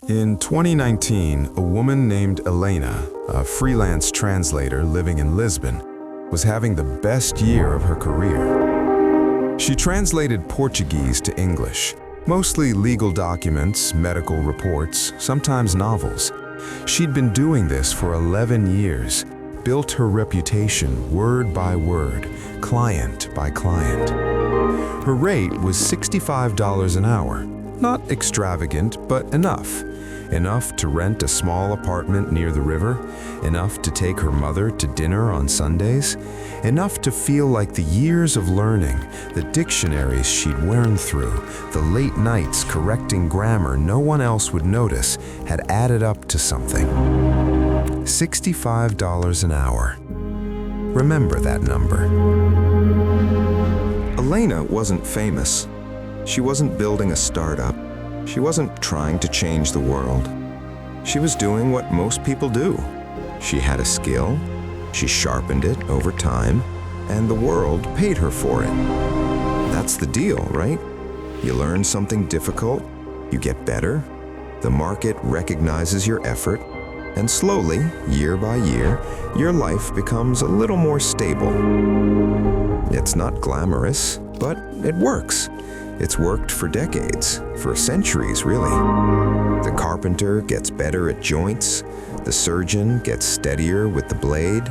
In 2019, a woman named Elena, a freelance translator living in Lisbon, was having the best year of her career. She translated Portuguese to English, mostly legal documents, medical reports, sometimes novels. She'd been doing this for 11 years, built her reputation word by word, client by client. Her rate was $65 an hour, not extravagant, but enough. Enough to rent a small apartment near the river, enough to take her mother to dinner on Sundays, enough to feel like the years of learning, the dictionaries she'd worn through, the late nights correcting grammar no one else would notice had added up to something. $65 an hour. Remember that number. Elena wasn't famous. She wasn't building a startup. She wasn't trying to change the world. She was doing what most people do. She had a skill, she sharpened it over time, and the world paid her for it. That's the deal, right? You learn something difficult, you get better, the market recognizes your effort, and slowly, year by year, your life becomes a little more stable. It's not glamorous, but it works. It's worked for decades, for centuries really. The carpenter gets better at joints, the surgeon gets steadier with the blade,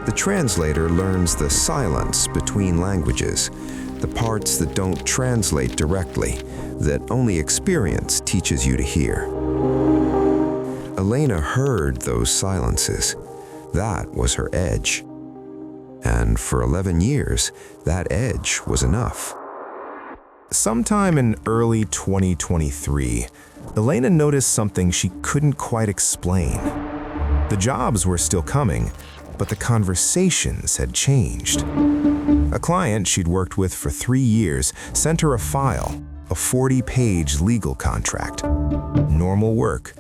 the translator learns the silence between languages, the parts that don't translate directly, that only experience teaches you to hear. Elena heard those silences. That was her edge. And for 11 years, that edge was enough. Sometime in early 2023, Elena noticed something she couldn't quite explain. The jobs were still coming, but the conversations had changed. A client she'd worked with for 3 years sent her a file, a 40-page legal contract. Normal work.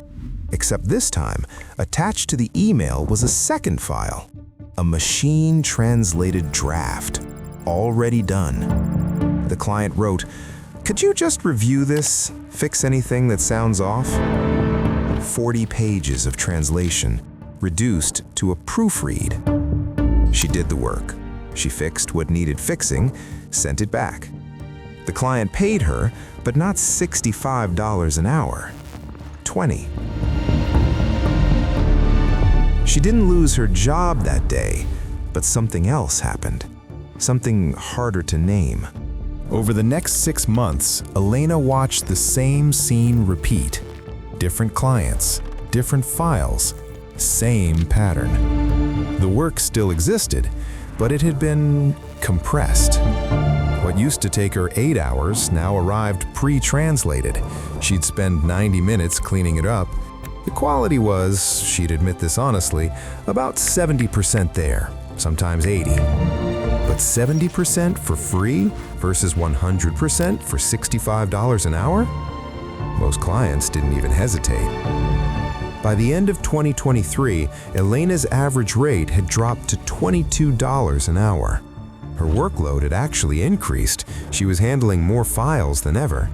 Except this time, attached to the email was a second file, a machine-translated draft, already done. The client wrote, "Could you just review this, fix anything that sounds off?" 40 pages of translation, reduced to a proofread. She did the work. She fixed what needed fixing, sent it back. The client paid her, but not $65 an hour, $20. She didn't lose her job that day, but something else happened, something harder to name. Over the next 6 months, Elena watched the same scene repeat. Different clients, different files, same pattern. The work still existed, but it had been compressed. What used to take her 8 hours now arrived pre-translated. She'd spend 90 minutes cleaning it up. The quality was, she'd admit this honestly, about 70% there, sometimes 80. But 70% for free versus 100% for $65 an hour? Most clients didn't even hesitate. By the end of 2023, Elena's average rate had dropped to $22 an hour. Her workload had actually increased. She was handling more files than ever.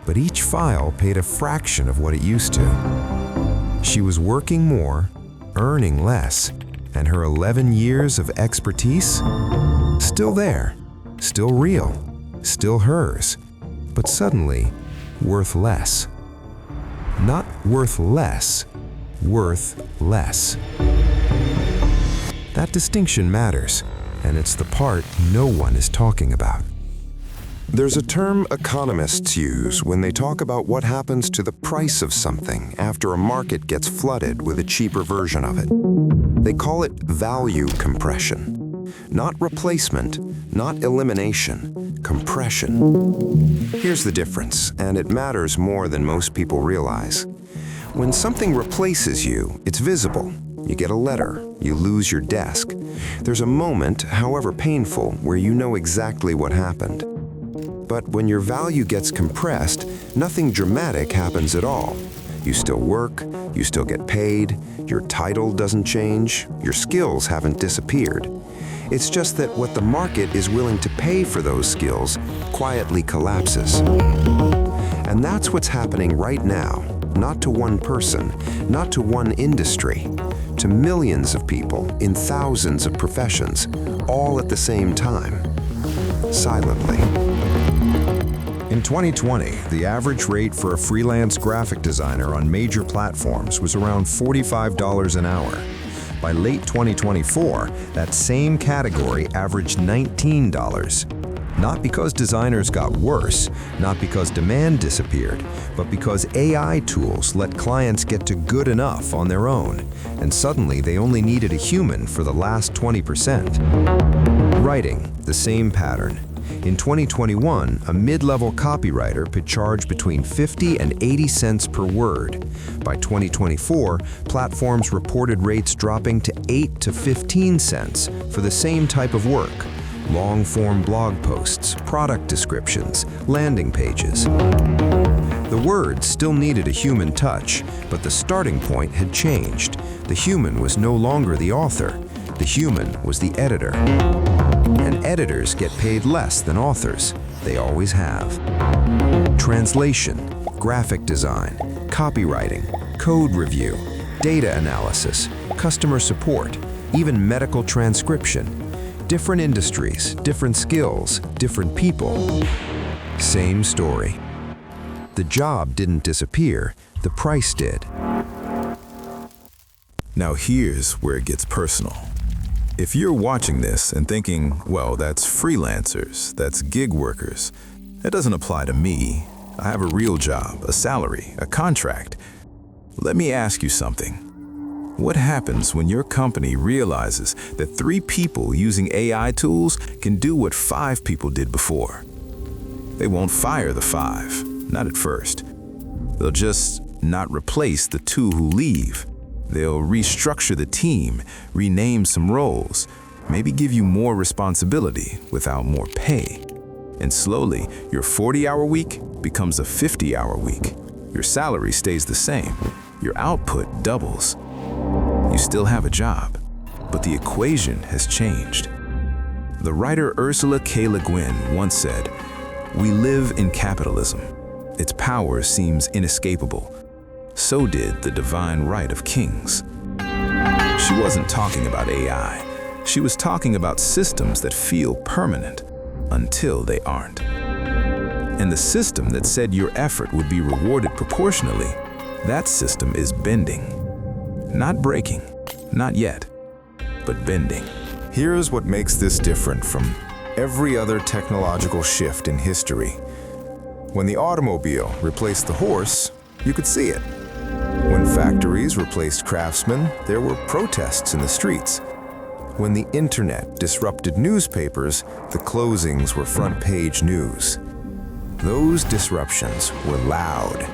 But each file paid a fraction of what it used to. She was working more, earning less, and her 11 years of expertise? Still there, still real, still hers, but suddenly worth less. Not worth less, worth less. That distinction matters, and it's the part no one is talking about. There's a term economists use when they talk about what happens to the price of something after a market gets flooded with a cheaper version of it. They call it value compression. Not replacement, not elimination, compression. Here's the difference, and it matters more than most people realize. When something replaces you, it's visible. You get a letter, you lose your desk. There's a moment, however painful, where you know exactly what happened. But when your value gets compressed, nothing dramatic happens at all. You still work, you still get paid, your title doesn't change, your skills haven't disappeared. It's just that what the market is willing to pay for those skills quietly collapses. And that's what's happening right now, not to one person, not to one industry, to millions of people in thousands of professions, all at the same time, silently. In 2020, the average rate for a freelance graphic designer on major platforms was around $45 an hour. By late 2024, that same category averaged $19. Not because designers got worse, not because demand disappeared, but because AI tools let clients get to good enough on their own, and suddenly they only needed a human for the last 20%. Writing, the same pattern. In 2021, a mid-level copywriter could charge between 50 and 80 cents per word. By 2024, platforms reported rates dropping to 8 to 15 cents for the same type of work. Long-form blog posts, product descriptions, landing pages. The words still needed a human touch, but the starting point had changed. The human was no longer the author. The human was the editor. And editors get paid less than authors. They always have. Translation, graphic design, copywriting, code review, data analysis, customer support, even medical transcription. Different industries, different skills, different people. Same story. The job didn't disappear, the price did. Now here's where it gets personal. If you're watching this and thinking, well, that's freelancers, that's gig workers, that doesn't apply to me. I have a real job, a salary, a contract. Let me ask you something. What happens when your company realizes that 3 people using AI tools can do what 5 people did before? They won't fire the 5, not at first. They'll just not replace the 2 who leave. They'll restructure the team, rename some roles, maybe give you more responsibility without more pay. And slowly, your 40-hour week becomes a 50-hour week. Your salary stays the same. Your output doubles. You still have a job, but the equation has changed. The writer Ursula K. Le Guin once said, "We live in capitalism. Its power seems inescapable. So did the divine right of kings." She wasn't talking about AI. She was talking about systems that feel permanent until they aren't. And the system that said your effort would be rewarded proportionally, that system is bending. Not breaking, not yet, but bending. Here's what makes this different from every other technological shift in history. When the automobile replaced the horse, you could see it. When factories replaced craftsmen, there were protests in the streets. When the internet disrupted newspapers, the closings were front-page news. Those disruptions were loud.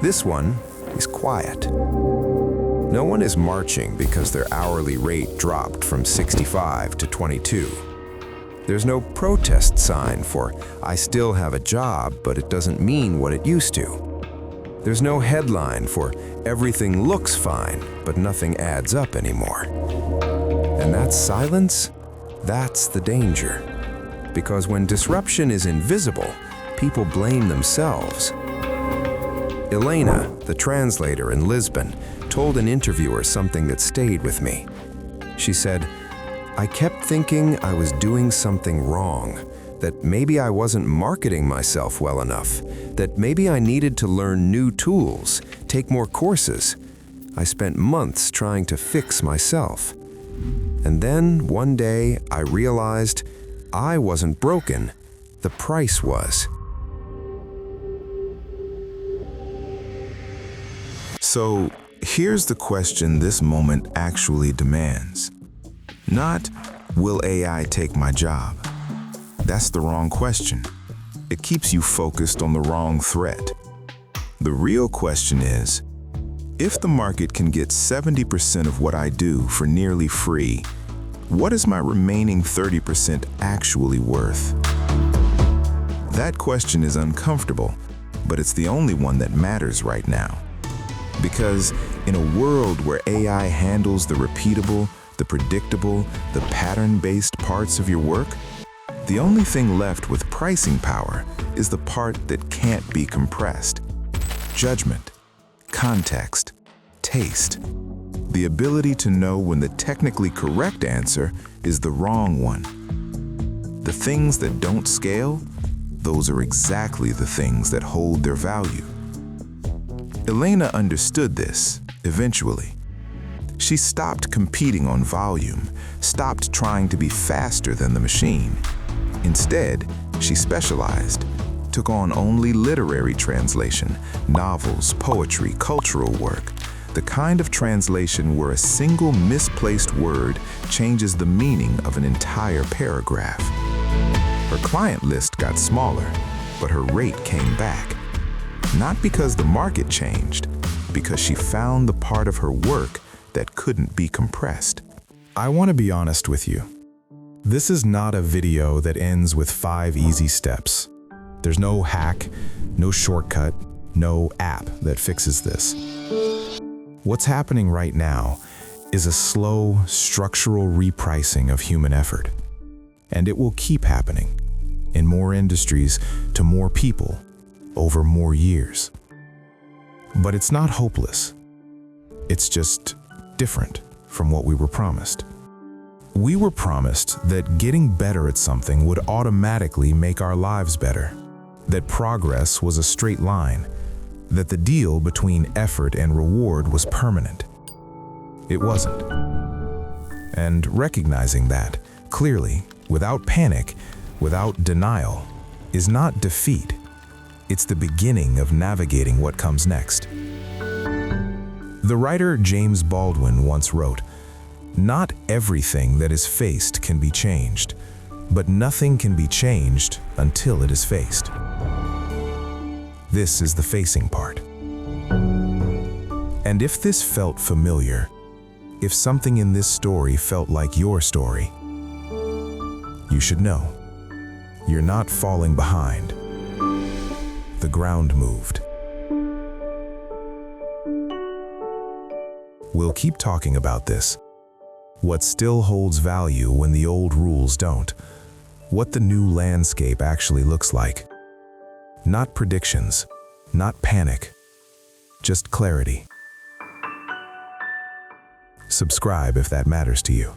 This one is quiet. No one is marching because their hourly rate dropped from 65 to 22. There's no protest sign for, "I still have a job, but it doesn't mean what it used to." There's no headline for, "Everything looks fine, but nothing adds up anymore." And that silence, that's the danger. Because when disruption is invisible, people blame themselves. Elena, the translator in Lisbon, told an interviewer something that stayed with me. She said, "I kept thinking I was doing something wrong, that maybe I wasn't marketing myself well enough, that maybe I needed to learn new tools, take more courses. I spent months trying to fix myself. And then one day I realized I wasn't broken, the price was." So here's the question this moment actually demands. Not, will AI take my job? That's the wrong question. It keeps you focused on the wrong threat. The real question is, if the market can get 70% of what I do for nearly free, what is my remaining 30% actually worth? That question is uncomfortable, but it's the only one that matters right now. Because in a world where AI handles the repeatable, the predictable, the pattern-based parts of your work, the only thing left with pricing power is the part that can't be compressed: judgment. context, taste, the ability to know when the technically correct answer is the wrong one. The things that don't scale, those are exactly the things that hold their value. Elena understood this, eventually. She stopped competing on volume, stopped trying to be faster than the machine. Instead, she specialized, took on only literary translation, novels, poetry, cultural work, the kind of translation where a single misplaced word changes the meaning of an entire paragraph. Her client list got smaller, but her rate came back. Not because the market changed, because she found the part of her work that couldn't be compressed. I want to be honest with you. This is not a video that ends with 5 easy steps. There's no hack, no shortcut, no app that fixes this. What's happening right now is a slow, structural repricing of human effort. And it will keep happening in more industries to more people over more years. But it's not hopeless. It's just different from what we were promised. We were promised that getting better at something would automatically make our lives better, that progress was a straight line, that the deal between effort and reward was permanent. It wasn't. And recognizing that, clearly, without panic, without denial, is not defeat. It's the beginning of navigating what comes next. The writer James Baldwin once wrote, "Not everything that is faced can be changed, but nothing can be changed until it is faced." This is the facing part. And if this felt familiar, if something in this story felt like your story, you should know, you're not falling behind. The ground moved. We'll keep talking about this. What still holds value when the old rules don't. What the new landscape actually looks like. Not predictions, not panic, just clarity. Subscribe if that matters to you.